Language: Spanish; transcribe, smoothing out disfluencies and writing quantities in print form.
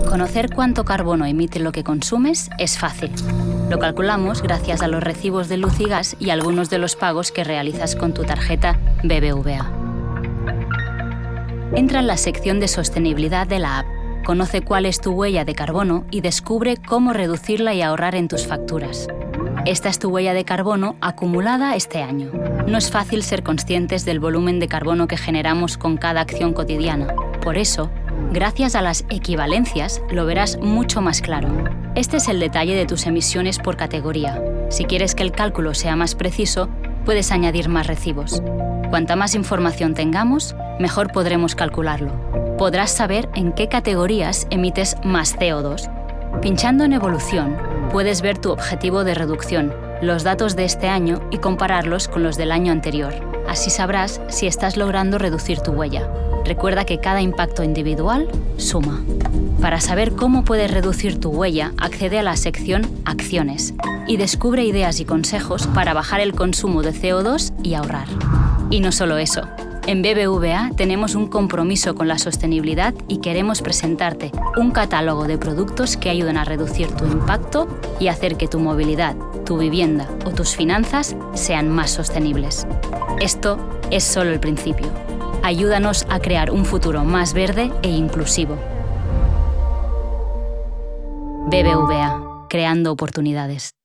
Conocer cuánto carbono emite lo que consumes es fácil. Lo calculamos gracias a los recibos de luz y gas y algunos de los pagos que realizas con tu tarjeta BBVA. Entra en la sección de sostenibilidad de la app, conoce cuál es tu huella de carbono y descubre cómo reducirla y ahorrar en tus facturas. Esta es tu huella de carbono acumulada este año. No es fácil ser conscientes del volumen de carbono que generamos con cada acción cotidiana. Por eso, gracias a las equivalencias, lo verás mucho más claro. Este es el detalle de tus emisiones por categoría. Si quieres que el cálculo sea más preciso, puedes añadir más recibos. Cuanta más información tengamos, mejor podremos calcularlo. Podrás saber en qué categorías emites más CO2. Pinchando en Evolución, puedes ver tu objetivo de reducción, los datos de este año y compararlos con los del año anterior. Así sabrás si estás logrando reducir tu huella. Recuerda que cada impacto individual suma. Para saber cómo puedes reducir tu huella, accede a la sección Acciones y descubre ideas y consejos para bajar el consumo de CO2 y ahorrar. Y no solo eso. En BBVA tenemos un compromiso con la sostenibilidad y queremos presentarte un catálogo de productos que ayudan a reducir tu impacto y hacer que tu movilidad, tu vivienda o tus finanzas sean más sostenibles. Esto es solo el principio. Ayúdanos a crear un futuro más verde e inclusivo. BBVA, creando oportunidades.